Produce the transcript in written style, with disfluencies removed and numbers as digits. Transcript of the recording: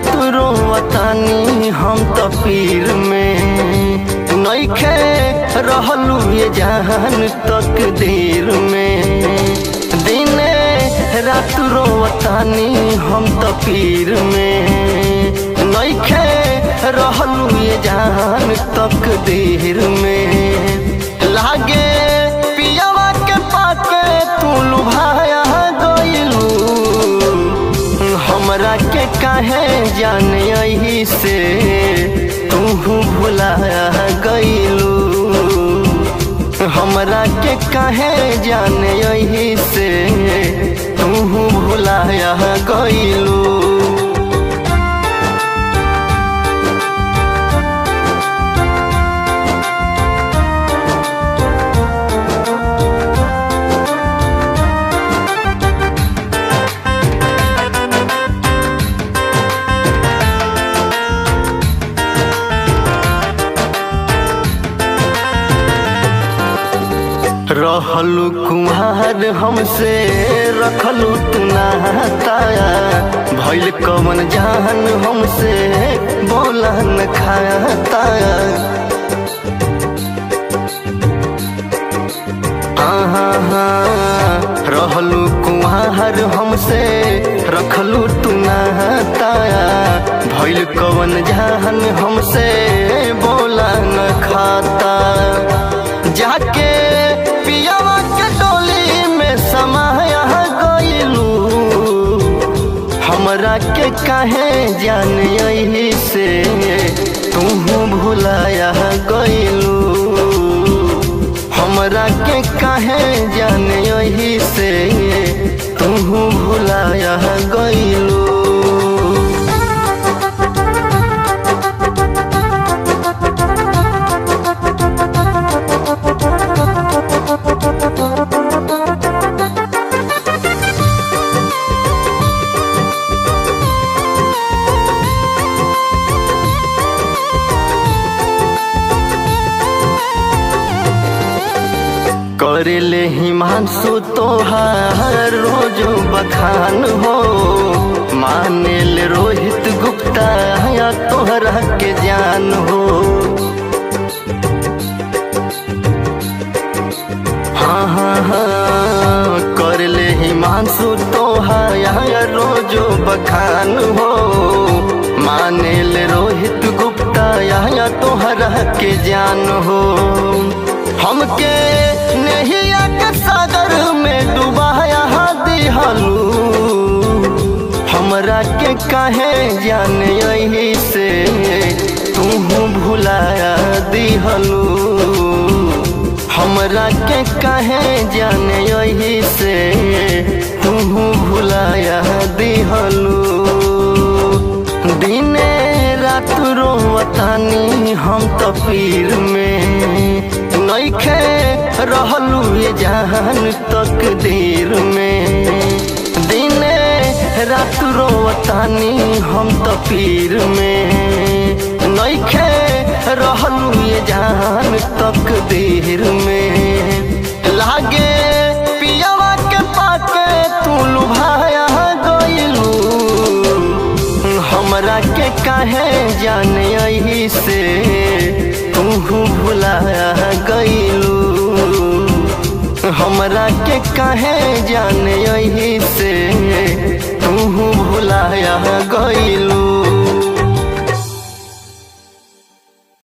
रात रोवतानी हम तो पीर में नइखे रहलू ये जहान तकदीर में। दिने रात रोवतानी हम तो पीर में नइखे रहलू ये जहान तकदीर में। लागे पियावा के पाके तू लुभाया गइलू हमरा के काहे जाने यही से तू भुलाया गइलू। हमरा के काहे जाने यही से तू भुलाया गइलू। रहलू कुम्हार हमसे रखलू तू नाता भइल कवन जान हमसे बोला न खाता। रहलू कुम्हार हमसे रखलू तू नाता भइल कवन जान हमसे बोला न खाता। जाके पियावा के डोली में समाया गइलू हमरा के काहे जान यही से तू भुलाया गइलू। हमरा के काहे जान यही से तू भुलाया गइलू। करेले हिमांशु तोहार रोज बखान हो मानेल रोहित गुप्ता या तोहरा के जान हो। हाँ करले हिमांशु तोहार रोज बखान हो मानेल रोहित गुप्ता या तोहरा के जान हो। हमके नहिया के सागर में डुबाया दिहलू हमरा के काहे जाने यही से तू भुलाया दिहलू। हमरा के काहे जाने यही से तू भुलाया दिहलू। दिने रात रोवतानी हम तो पीर में नइखे रहलू ये जहान तकदीर में। दिने रात रोवतानी हम तो पीर में नइखे रहलू ये जहान तकदीर में। लागे पियावा के पाके तू लुभाया गइलू हमरा के काहे जाने यही से तू भुलाया गइलू। हमरा के काहे जाने यही से तू भुलाया गइलू।